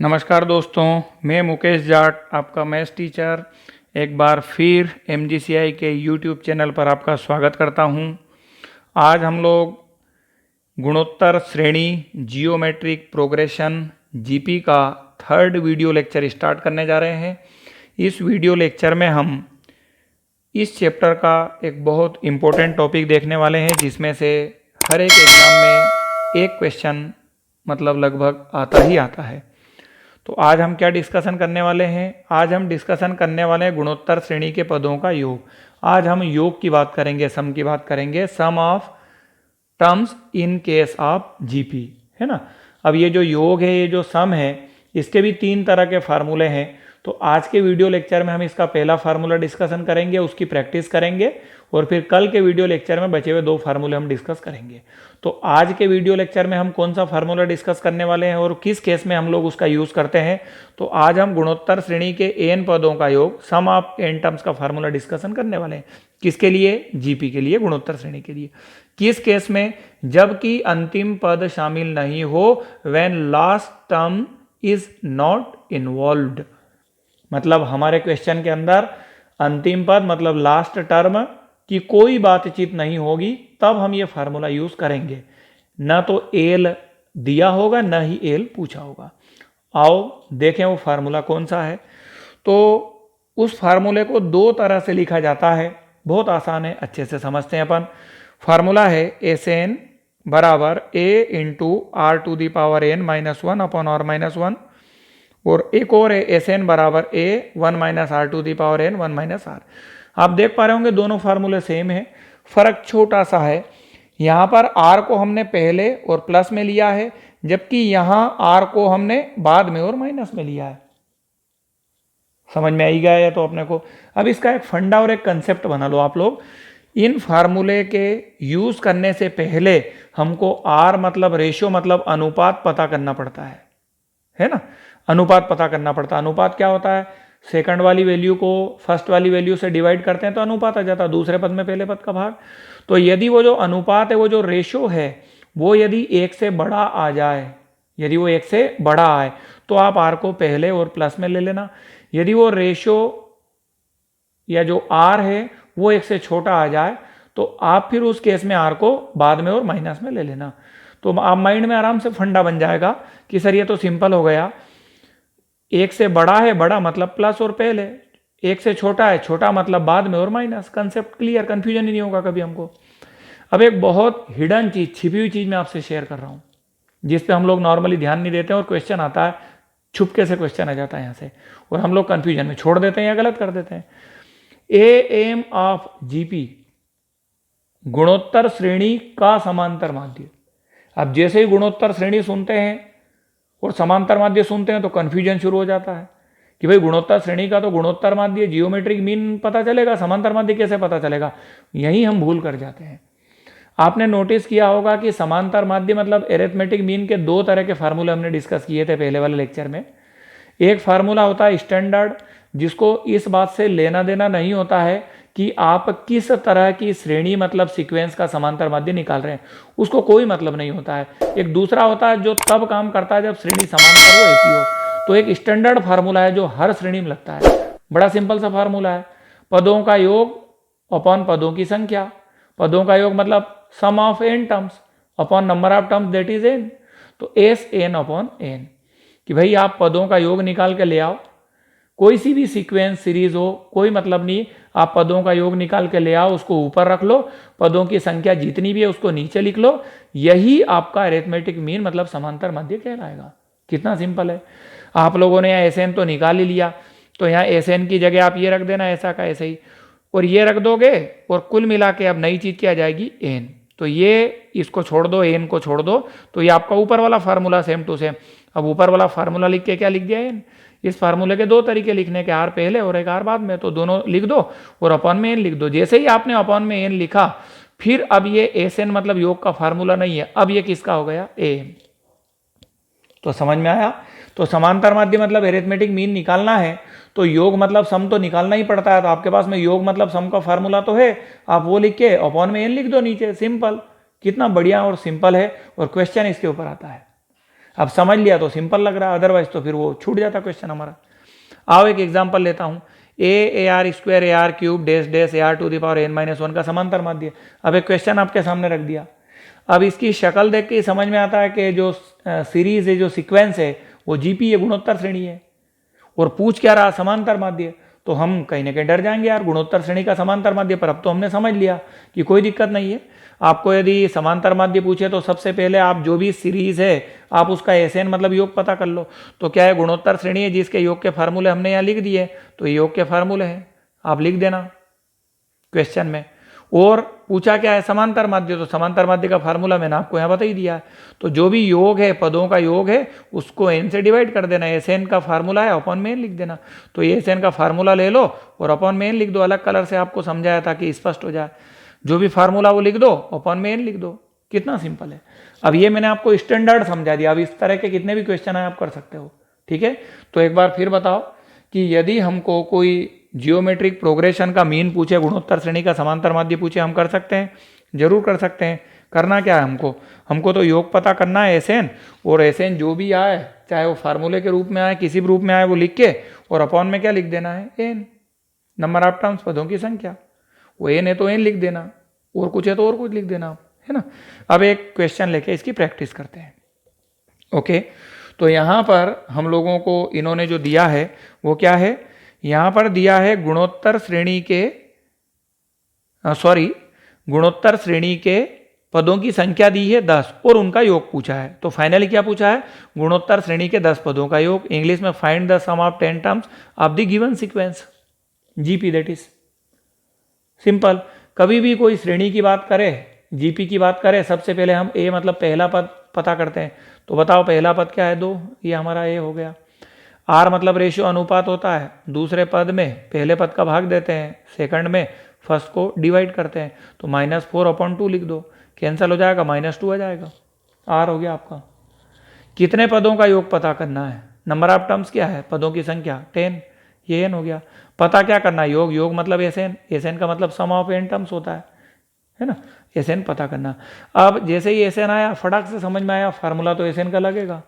नमस्कार दोस्तों, मैं मुकेश जाट, आपका मैथ्स टीचर एक बार फिर MGCI के YouTube चैनल पर आपका स्वागत करता हूं। आज हम लोग गुणोत्तर श्रेणी जियोमेट्रिक प्रोग्रेशन GP का थर्ड वीडियो लेक्चर स्टार्ट करने जा रहे हैं। इस वीडियो लेक्चर में हम इस चैप्टर का एक बहुत इम्पोर्टेंट टॉपिक देखने वाले हैं, जिसमें से हर एक एग्ज़ाम में एक क्वेश्चन मतलब लगभग आता ही आता है। तो आज हम क्या डिस्कशन करने वाले हैं? आज हम डिस्कशन करने वाले हैं गुणोत्तर श्रेणी के पदों का योग। आज हम योग की बात करेंगे, सम की बात करेंगे, sum of terms in case of GP, है ना। अब ये जो योग है, ये जो सम है, इसके भी तीन तरह के फार्मूले हैं। तो आज के वीडियो लेक्चर में हम इसका पहला फार्मूला डिस्कशन करेंगे, उसकी प्रैक्टिस करेंगे, और फिर कल के वीडियो लेक्चर में बचे हुए दो फार्मूले हम डिस्कस करेंगे। तो आज के वीडियो लेक्चर में हम कौन सा फार्मूला डिस्कस करने वाले हैं और किस केस में हम लोग उसका यूज करते हैं? तो आज हम गुणोत्तर श्रेणी के n पदों का योग, सम ऑफ n टर्म्स का फार्मूला डिस्कशन करने वाले हैं। किसके लिए? GP के लिए, गुणोत्तर श्रेणी के लिए। किस केस में? जबकि अंतिम पद शामिल नहीं हो, when last term is not involved. मतलब हमारे क्वेश्चन के अंदर अंतिम पद मतलब लास्ट टर्म की कोई बातचीत नहीं होगी, तब हम ये फार्मूला यूज करेंगे। ना तो एल दिया होगा, ना ही एल पूछा होगा। आओ देखें वो फार्मूला कौन सा है। तो उस फार्मूले को दो तरह से लिखा जाता है, बहुत आसान है, अच्छे से समझते हैं अपन। फार्मूला है SN बराबर A into R to the power n minus 1 upon R minus 1, और एक और है SN बराबर A 1 minus R to the power n 1 minus R। आप देख पा रहे होंगे दोनों फार्मूले सेम है, फर्क छोटा सा है। यहाँ पर R को हमने पहले और प्लस में लिया है, जबकि यहाँ R को हमने बाद में और माइनस में लिया है। समझ में आई गया है तो अपने को? अब इसका एक फंडा और एक कंसेप्ट बना लो आप लोग। इन फार्मूले के यूज करने से पहले हमको R मतलब रेशियो मतलब अनुपात पता करना पड़ता है ना। अनुपात पता करना पड़ता है। अनुपात क्या होता है? सेकंड वाली वैल्यू को फर्स्ट वाली वैल्यू से डिवाइड करते हैं तो अनुपात आ जाता है, दूसरे पद में पहले पद का भाग। तो यदि वो जो अनुपात है, वो जो रेशियो है, वो यदि एक से बड़ा आ जाए, यदि वो एक से बड़ा आए, तो आप R को पहले और प्लस में ले लेना। यदि वो रेशियो या जो R है वो एक से छोटा आ जाए, तो आप फिर उस केस में R को बाद में और माइनस में ले लेना। तो आप माइंड में आराम से फंडा बन जाएगा कि सर ये तो सिंपल हो गया। एक से बड़ा है, बड़ा मतलब प्लस और पहले, एक से छोटा है, छोटा मतलब बाद में और माइनस। कंसेप्ट क्लियर, कंफ्यूजन ही नहीं होगा कभी हमको। अब एक बहुत हिडन चीज, छिपी हुई चीज मैं आपसे शेयर कर रहा हूं, जिस पे हम लोग नॉर्मली ध्यान नहीं देते हैं, और क्वेश्चन आता है, छुपके से क्वेश्चन आ जाता है यहाँ से, और हम लोग कंफ्यूजन में छोड़ देते हैं या गलत कर देते हैं। एम ऑफ GP गुणोत्तर श्रेणी का समांतर माध्य। अब जैसे ही गुणोत्तर श्रेणी सुनते हैं और समांतर माध्य सुनते हैं तो कंफ्यूजन शुरू हो जाता है कि भाई गुणोत्तर श्रेणी का तो गुणोत्तर माध्य जियोमेट्रिक मीन पता चलेगा, समांतर माध्य कैसे पता चलेगा? यही हम भूल कर जाते हैं। आपने नोटिस किया होगा कि समांतर माध्य मतलब एरिथमेटिक मीन के दो तरह के फार्मूले हमने डिस्कस किए थे पहले वाले लेक्चर में। एक फार्मूला होता है स्टैंडर्ड, जिसको इस बात से लेना देना नहीं होता है कि आप किस तरह की श्रेणी मतलब सीक्वेंस का समांतर माध्य निकाल रहे हैं, उसको कोई मतलब नहीं होता है। एक दूसरा होता है जो तब काम करता है जब श्रेणी समांतर हो, ऐसी हो। तो एक स्टैंडर्ड फार्मूला है जो हर श्रेणी में लगता है, बड़ा सिंपल सा फार्मूला है। पदों का योग अपॉन पदों की संख्या। पदों का योग मतलब sum of n terms upon number of terms that is n। तो SN अपॉन n, कि भाई आप पदों का योग निकाल के ले आओ, कोई सी भी सीक्वेंस सीरीज हो, कोई मतलब नहीं, आप पदों का योग निकाल के ले आओ, उसको ऊपर रख लो, पदों की संख्या जितनी भी है उसको नीचे लिख लो, यही आपका अरिथमेटिक मीन मतलब समांतर माध्य कहलाएगा। कितना सिंपल है। आप लोगों ने यहाँ SN तो निकाल ही लिया, तो यहाँ SN की जगह आप ये रख देना, ऐसा का ऐसे ही, और ये रख दोगे, और कुल मिला के अब नई चीज क्या आ जाएगी? n। तो ये इसको छोड़ दो, n को छोड़ दो, तो ये आपका ऊपर वाला फार्मूला सेम टू सेम। अब ऊपर वाला फार्मूला लिख के क्या लिख दिया? n। इस फार्मूले के दो तरीके लिखने के, R पहले और एक R बाद में, तो दोनों लिख दो और अपॉन में n लिख दो। जैसे ही आपने अपॉन में n लिखा, फिर अब ये SN मतलब योग का फार्मूला नहीं है, अब ये किसका हो गया? AM। तो समझ में आया? तो समांतर माध्य मतलब एरिथमेटिक मीन निकालना है, तो योग मतलब सम तो निकालना ही पड़ता है। तो आपके पास में योग मतलब सम का फार्मूला तो है, आप वो लिख के अपॉन में n लिख दो नीचे, सिंपल। कितना बढ़िया और सिंपल है, और क्वेश्चन इसके ऊपर आता है। अब समझ लिया तो सिंपल लग रहा है, अदरवाइज तो फिर वो छूट जाता क्वेश्चन हमारा। आओ एक एग्जांपल लेता हूँ, a r square a r cube dash dash a r to the power n-1 का समांतर माध्य। अब एक क्वेश्चन आपके सामने रख दिया। अब इसकी शक्ल देख के समझ में आता है कि जो सीरीज है, जो सीक्वेंस है, वो जीपी है, गुणोत्तर श्रेणी है, और पूछ क्या रहा, समांतर माध्य। तो हम कहीं ना कहीं डर जाएंगे यार, गुणोत्तर श्रेणी का समांतर माध्य। पर अब तो हमने समझ लिया कि कोई दिक्कत नहीं है। आपको यदि समांतर माध्य पूछे तो सबसे पहले आप जो भी सीरीज है आप उसका एसएन मतलब योग पता कर लो। तो क्या है, गुणोत्तर श्रेणी है जिसके योग के फार्मूले हमने यहाँ लिख दिए, तो ये योग के फार्मूले हैं, आप लिख देना क्वेश्चन में। और पूछा क्या है, समांतर माध्य, तो समांतर माध्य का फार्मूला मैंने आपको यहाँ बता ही दिया है। तो जो भी योग है, पदों का योग है, उसको एन से डिवाइड कर देना। एस एन का फार्मूला है, अपॉन में एन लिख देना। तो ये एस एन का फार्मूला ले लो और अपॉन में एन लिख दो। अलग कलर से आपको समझाया ताकि स्पष्ट हो जाए। जो भी फार्मूला वो लिख दो, अपॉन में एन लिख दो। कितना सिंपल है। अब ये मैंने आपको स्टैंडर्ड समझा दिया। अब इस तरह के कितने भी क्वेश्चन है आप कर सकते हो, ठीक है। तो एक बार फिर बताओ कि यदि हमको कोई जियोमेट्रिक प्रोग्रेशन का मीन पूछे, गुणोत्तर श्रेणी का समांतर माध्य पूछे, हम कर सकते हैं, जरूर कर सकते हैं। करना क्या है हमको तो योग पता करना है एसएन, और एसएन जो भी आए, चाहे वो फार्मूले के रूप में आए, किसी भी रूप में आए, वो लिख के और अपॉन में क्या लिख देना है, एन, नंबर ऑफ टर्म्स, पदों की संख्या। वो एन है तो एन लिख देना, और कुछ है तो और कुछ लिख देना, है ना। अब एक क्वेश्चन लेके इसकी प्रैक्टिस करते हैं। ओके, तो यहाँ पर हम लोगों को इन्होंने जो दिया है वो क्या है, यहाँ पर दिया है गुणोत्तर श्रेणी के गुणोत्तर श्रेणी के पदों की संख्या दी है 10 और उनका योग पूछा है। तो फाइनली क्या पूछा है, गुणोत्तर श्रेणी के 10 पदों का योग। इंग्लिश में find the sum of 10 terms of the given sequence, GP, that is simple. कभी भी कोई श्रेणी की बात करे, जीपी की बात करे, सबसे पहले हम ए मतलब पहला पद पता करते हैं। तो बताओ पहला पद क्या है, 2, ये हमारा ए हो गया। आर मतलब रेशियो, अनुपात होता है। दूसरे पद में पहले पद का भाग देते हैं, सेकंड में फर्स्ट को डिवाइड करते हैं। तो -4/2 लिख दो, कैंसिल हो जाएगा, -2 आ जाएगा। आर हो गया आपका। कितने पदों का योग पता करना है, नंबर ऑफ टर्म्स क्या है, पदों की संख्या 10, ये एन हो गया। पता क्या करना है, योग मतलब एसएन, एसएन का मतलब सम ऑफ एन टर्म्स होता है ना। एसएन पता करना। अब जैसे ही एसएन आया, फटाक से समझ में आया, फार्मूला तो एसएन का लगेगा।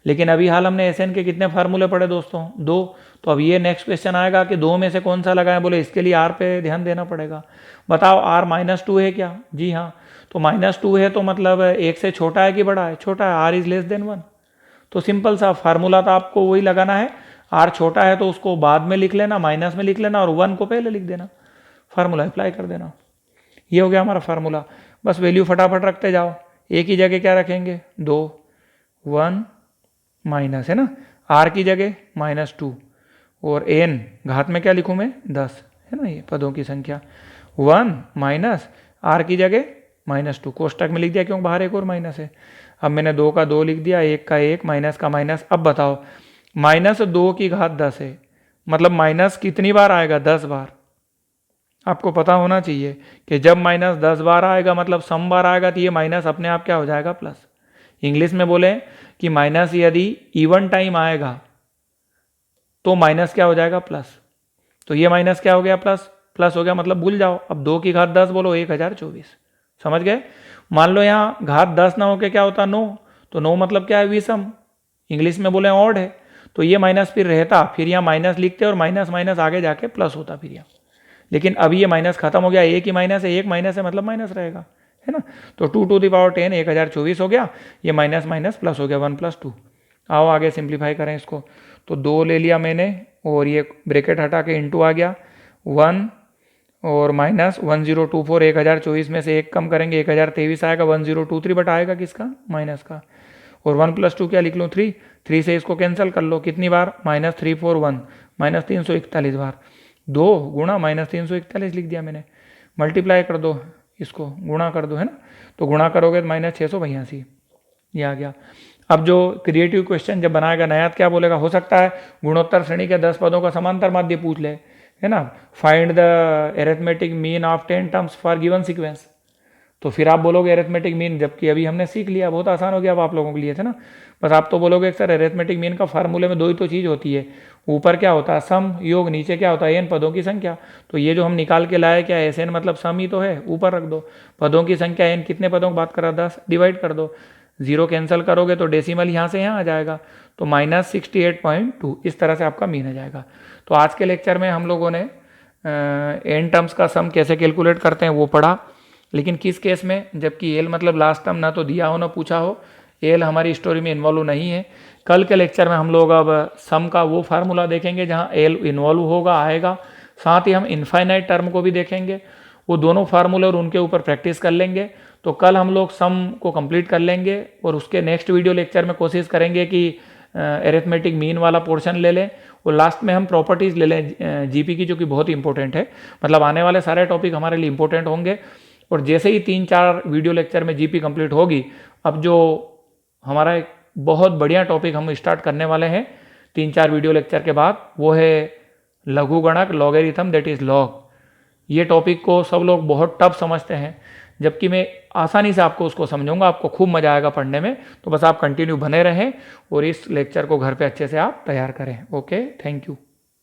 लेकिन अभी हाल हमने एसएन के कितने फार्मूले पढ़े दोस्तों, 2। तो अब ये नेक्स्ट क्वेश्चन आएगा कि 2 में से कौन सा लगाएं। बोले इसके लिए आर पे ध्यान देना पड़ेगा। बताओ आर -2 है क्या, जी हाँ। तो -2 है तो मतलब 1 से छोटा है कि बड़ा है, छोटा है। R is less than 1। तो सिंपल सा फार्मूला तो आपको वही लगाना है। आर छोटा है तो उसको बाद में लिख लेना, माइनस में लिख लेना, और 1 को पहले लिख देना, फार्मूला अप्लाई कर देना। ये हो गया हमारा फार्मूला। बस वैल्यू फटाफट रखते जाओ। एक ही जगह क्या रखेंगे, 2, 1 माइनस, है ना। आर की जगह -2 और एन घात में क्या लिखूं मैं, 10, है ना। ये पदों की संख्या 1 माइनस आर की जगह -2, कोष्टक में लिख दिया क्योंकि बाहर एक और माइनस है। अब मैंने 2 का 2 लिख दिया, 1 का 1, माइनस का माइनस। अब बताओ -2 की घात 10 है, मतलब माइनस कितनी बार आएगा, 10 बार। आपको पता होना चाहिए कि जब -10 बार आएगा मतलब सम बार आएगा, तो ये माइनस अपने आप क्या हो जाएगा, प्लस। इंग्लिश में बोले कि माइनस यदि इवन टाइम आएगा तो माइनस क्या हो जाएगा, प्लस। तो ये माइनस क्या हो गया, प्लस हो गया, मतलब भूल जाओ। अब 2 की घात 10 बोलो, 1024, समझ गए। मान लो यहाँ घात 10 ना होके क्या होता, 9। तो 9 मतलब क्या है, विषम। इंग्लिश में बोले ऑड है। तो ये माइनस फिर रहता, फिर यहाँ माइनस लिखते और माइनस माइनस आगे जाके प्लस होता फिर यहाँ। लेकिन अभी ये माइनस खत्म हो गया, एक ही माइनस है, एक माइनस है मतलब माइनस रहेगा, है ना। तो 2 टू द पावर 10 1024 हो गया। ये माइनस माइनस प्लस हो गया, 1 + 2। आओ आगे सिंप्लीफाई करें इसको। तो 2 ले लिया मैंने और ये ब्रैकेट हटा के इंटू आ गया, 1 और माइनस 1024। 1024 में से 1 कम करेंगे, 1023 आएगा। 1023 बटा आएगा किसका, माइनस का। और 1 + 2 क्या लिख लूँ, 3 से इसको कैंसिल कर लो, कितनी बार, -341 -341 बार। 2 गुणा -341 लिख दिया मैंने। मल्टीप्लाई कर दो इसको, गुणा कर दो, है ना। तो गुणा करोगे तो -682, ये आ गया। अब जो क्रिएटिव क्वेश्चन जब बनाएगा नया, क्या बोलेगा, हो सकता है गुणोत्तर श्रेणी के 10 पदों का समांतर माध्य पूछ ले, है ना। Find the arithmetic mean of 10 terms for given sequence. तो फिर आप बोलोगे एरिथमेटिक मीन, जबकि अभी हमने सीख लिया, बहुत आसान हो गया अब आप लोगों के लिए, है ना। बस आप तो बोलोगे सर एरिथमेटिक मीन का फार्मूले में 2 ही तो चीज़ होती है, ऊपर क्या होता है, सम योग, नीचे क्या होता है, एन, पदों की संख्या। तो ये जो हम निकाल के लाए क्या है, एस एन मतलब सम ही तो है, ऊपर रख दो। पदों की संख्या एन, कितने पदों की बात कर रहा, 10, डिवाइड कर दो। 0 कैंसिल करोगे तो डेसिमल यहाँ से यहाँ आ जाएगा, तो -68.2 इस तरह से आपका मीन आ जाएगा। तो आज के लेक्चर में हम लोगों ने एन टर्म्स का सम कैसे कैलकुलेट करते हैं वो पढ़ा, लेकिन किस केस में, जबकि एल मतलब लास्ट टर्म ना तो दिया हो ना पूछा हो, एल हमारी स्टोरी में इन्वॉल्व नहीं है। कल के लेक्चर में हम लोग अब सम का वो फार्मूला देखेंगे जहाँ एल इन्वॉल्व होगा आएगा, साथ ही हम इनफाइनाइट टर्म को भी देखेंगे, वो दोनों फार्मूले और उनके ऊपर प्रैक्टिस कर लेंगे। तो कल हम लोग सम को कंप्लीट कर लेंगे और उसके नेक्स्ट वीडियो लेक्चर में कोशिश करेंगे कि एरिथमेटिक मीन वाला पोर्शन ले लें और लास्ट में हम प्रॉपर्टीज़ ले लें जीपी की, जो कि बहुत इंपॉर्टेंट है। मतलब आने वाले सारे टॉपिक हमारे लिए इंपॉर्टेंट होंगे और जैसे ही 3-4 वीडियो लेक्चर में जीपी कंप्लीट होगी, अब जो हमारा एक बहुत बढ़िया टॉपिक हम स्टार्ट करने वाले हैं 3-4 वीडियो लेक्चर के बाद, वो है लघुगणक लॉगरिथम, दैट इज़ लॉग। ये टॉपिक को सब लोग बहुत टफ समझते हैं, जबकि मैं आसानी से आपको उसको समझाऊंगा, आपको खूब मजा आएगा पढ़ने में। तो बस आप कंटिन्यू बने रहें और इस लेक्चर को घर पे अच्छे से आप तैयार करें। Okay, thank you.